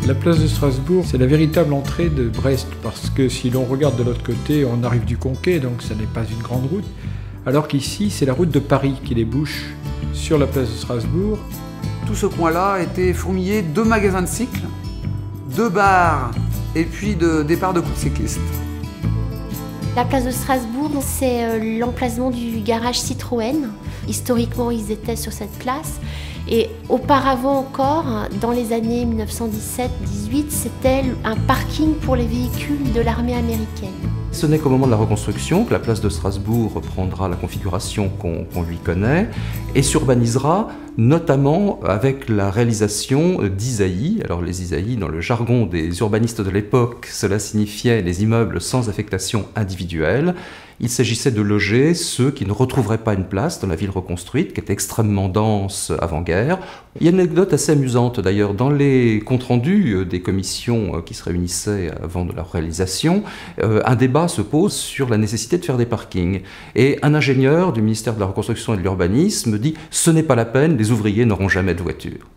La place de Strasbourg, c'est la véritable entrée de Brest, parce que si l'on regarde de l'autre côté, on arrive du Conquet, donc ça n'est pas une grande route, alors qu'ici, c'est la route de Paris qui débouche sur la place de Strasbourg. Tout ce coin-là était fourmillé de magasins de cycles, de bars et puis de départs de courses cyclistes. La place de Strasbourg, c'est l'emplacement du garage Citroën. Historiquement, ils étaient sur cette place. Et auparavant encore, dans les années 1917-18, c'était un parking pour les véhicules de l'armée américaine. Ce n'est qu'au moment de la reconstruction que la place de Strasbourg prendra la configuration qu'on lui connaît et s'urbanisera notamment avec la réalisation d'isaillis. Alors les isaillis, dans le jargon des urbanistes de l'époque, cela signifiait les immeubles sans affectation individuelle. Il s'agissait de loger ceux qui ne retrouveraient pas une place dans la ville reconstruite, qui était extrêmement dense avant-guerre. Il y a une anecdote assez amusante d'ailleurs, dans les comptes rendus des commissions qui se réunissaient avant de leur réalisation, un débat se pose sur la nécessité de faire des parkings. Et un ingénieur du ministère de la Reconstruction et de l'Urbanisme dit « ce n'est pas la peine, les ouvriers n'auront jamais de voiture ».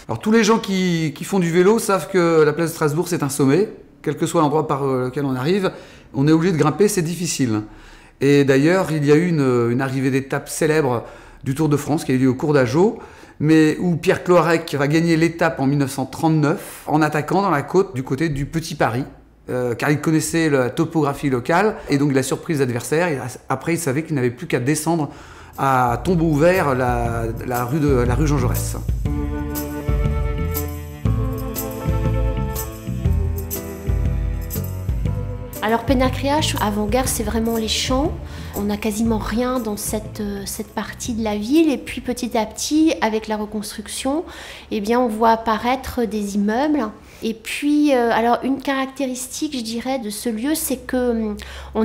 Alors tous les gens qui font du vélo savent que la place de Strasbourg c'est un sommet, quel que soit l'endroit par lequel on arrive, on est obligé de grimper, c'est difficile. Et d'ailleurs, il y a eu une arrivée d'étape célèbre du Tour de France qui a eu lieu au cours d'Ageau, mais où Pierre Cloarec va gagner l'étape en 1939 en attaquant dans la côte du côté du Petit Paris, car il connaissait la topographie locale et donc la surprise adversaire. Et après, il savait qu'il n'avait plus qu'à descendre à tombeau ouvert la rue Jean Jaurès. Alors Pénacréache, avant-guerre, c'est vraiment les champs. On n'a quasiment rien dans cette partie de la ville. Et puis petit à petit, avec la reconstruction, eh bien, on voit apparaître des immeubles. Et puis, alors une caractéristique, je dirais, de ce lieu, c'est qu'on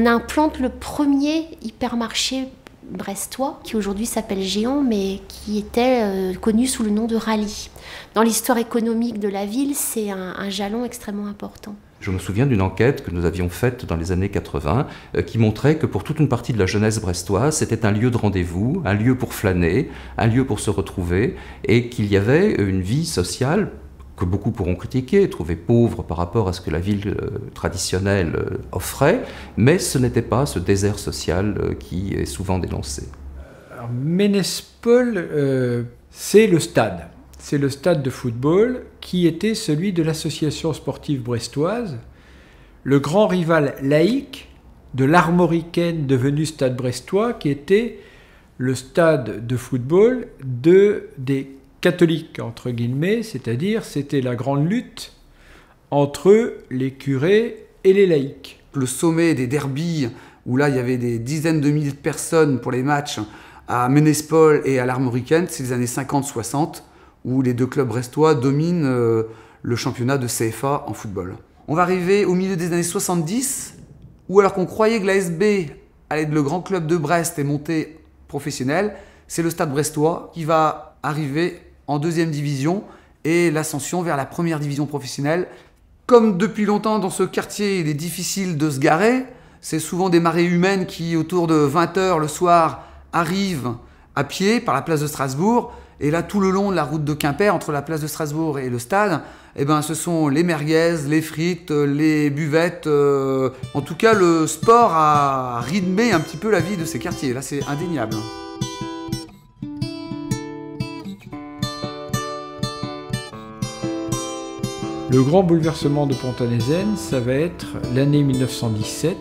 implante le premier hypermarché brestois, qui aujourd'hui s'appelle Géant, mais qui était connu sous le nom de Rallye. Dans l'histoire économique de la ville, c'est un jalon extrêmement important. Je me souviens d'une enquête que nous avions faite dans les années 80 qui montrait que pour toute une partie de la jeunesse brestoise, c'était un lieu de rendez-vous, un lieu pour flâner, un lieu pour se retrouver, et qu'il y avait une vie sociale que beaucoup pourront critiquer, trouver pauvre par rapport à ce que la ville traditionnelle offrait, mais ce n'était pas ce désert social qui est souvent dénoncé. Alors, Ménespol, c'est le stade. C'est le stade de football qui était celui de l'association sportive brestoise, le grand rival laïque de l'Armoricaine devenu Stade brestois, qui était le stade de football des catholiques, entre guillemets, c'est-à-dire c'était la grande lutte entre les curés et les laïcs. Le sommet des derbies, où là il y avait des dizaines de milliers de personnes pour les matchs à Ménespol et à l'Armoricaine, c'est les années 50-60, où les deux clubs brestois dominent le championnat de CFA en football. On va arriver au milieu des années 70, où alors qu'on croyait que l'ASB allait être le grand club de Brest et monter professionnel, c'est le Stade brestois qui va arriver en deuxième division et l'ascension vers la première division professionnelle. Comme depuis longtemps dans ce quartier, il est difficile de se garer, c'est souvent des marées humaines qui, autour de 20 h le soir, arrivent à pied par la place de Strasbourg. Et là, tout le long de la route de Quimper, entre la place de Strasbourg et le stade, eh ben, ce sont les merguez, les frites, les buvettes. En tout cas, le sport a rythmé un petit peu la vie de ces quartiers. Là, c'est indéniable. Le grand bouleversement de Pont-à-Nézen, ça va être l'année 1917,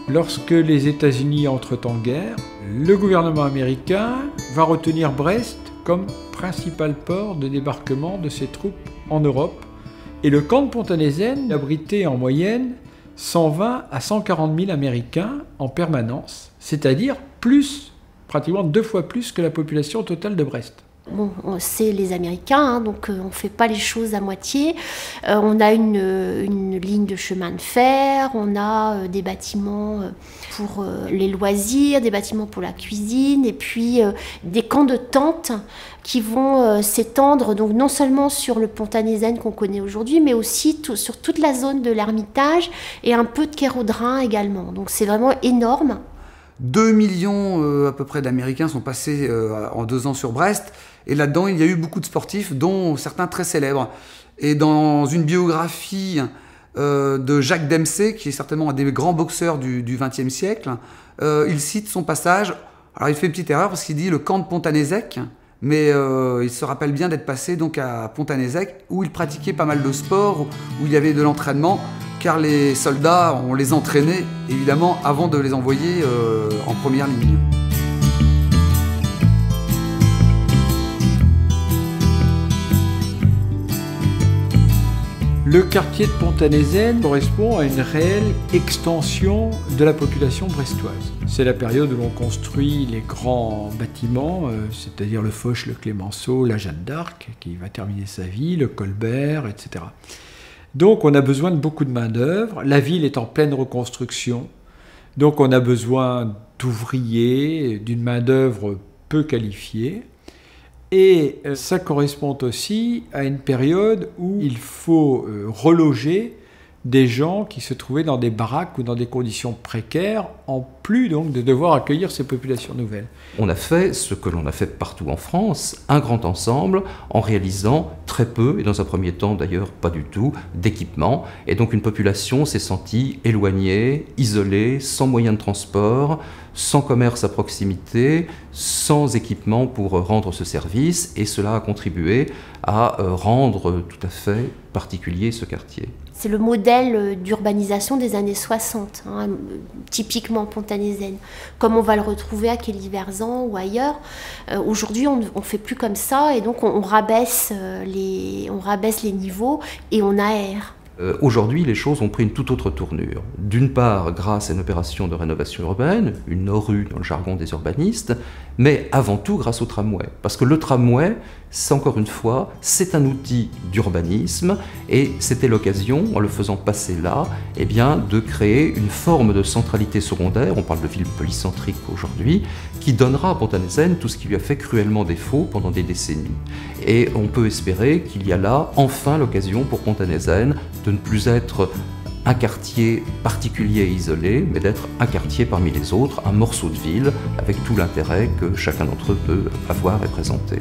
lorsque les États-Unis entrent en guerre. Le gouvernement américain va retenir Brest comme principal port de débarquement de ses troupes en Europe. Et le camp de Pont-à-Nézen abritait en moyenne 120 à 140 000 Américains en permanence, c'est-à-dire pratiquement 2 fois plus que la population totale de Brest. Bon, c'est les Américains, donc on ne fait pas les choses à moitié. On a une ligne de chemin de fer, on a des bâtiments pour les loisirs, des bâtiments pour la cuisine, et puis des camps de tentes qui vont s'étendre donc non seulement sur le Pont-à-Nézen qu'on connaît aujourd'hui, mais aussi sur toute la zone de l'Ermitage et un peu de Kéraudrin également. Donc c'est vraiment énorme. 2 millions à peu près d'Américains sont passés en 2 ans sur Brest. Et là-dedans, il y a eu beaucoup de sportifs, dont certains très célèbres. Et dans une biographie de Jacques Dempsey, qui est certainement un des grands boxeurs du XXe siècle, il cite son passage. Alors il fait une petite erreur parce qu'il dit le camp de Pontanézec, mais il se rappelle bien d'être passé donc à Pontanézec, où il pratiquait pas mal de sport, où il y avait de l'entraînement, car les soldats, on les entraînait évidemment avant de les envoyer en première ligne. Le quartier de Pontanézen correspond à une réelle extension de la population brestoise. C'est la période où l'on construit les grands bâtiments, c'est-à-dire le Foch, le Clémenceau, la Jeanne d'Arc, qui va terminer sa vie, le Colbert, etc. Donc on a besoin de beaucoup de main-d'œuvre. La ville est en pleine reconstruction, donc on a besoin d'ouvriers, d'une main-d'œuvre peu qualifiée. Et ça correspond aussi à une période où il faut reloger des gens qui se trouvaient dans des baraques ou dans des conditions précaires, en plus donc de devoir accueillir ces populations nouvelles. On a fait ce que l'on a fait partout en France, un grand ensemble, en réalisant très peu, et dans un premier temps d'ailleurs pas du tout, d'équipements. Et donc une population s'est sentie éloignée, isolée, sans moyens de transport, sans commerce à proximité, sans équipement pour rendre ce service, et cela a contribué à rendre tout à fait particulier ce quartier. C'est le modèle d'urbanisation des années 60, hein, typiquement Pontanézen, comme on va le retrouver à Kelly-Verzan ou ailleurs. Aujourd'hui, on ne fait plus comme ça, et donc on rabaisse les niveaux et on aère. Aujourd'hui, les choses ont pris une toute autre tournure. D'une part, grâce à une opération de rénovation urbaine, une ORU dans le jargon des urbanistes, mais avant tout grâce au tramway. Parce que le tramway, c'est encore une fois, c'est un outil d'urbanisme, et c'était l'occasion, en le faisant passer là, eh bien, de créer une forme de centralité secondaire, on parle de ville polycentrique aujourd'hui, qui donnera à Pontanézen tout ce qui lui a fait cruellement défaut pendant des décennies. Et on peut espérer qu'il y a là, enfin, l'occasion pour Pontanézen de ne plus être un quartier particulier et isolé, mais d'être un quartier parmi les autres, un morceau de ville, avec tout l'intérêt que chacun d'entre eux peut avoir et présenter.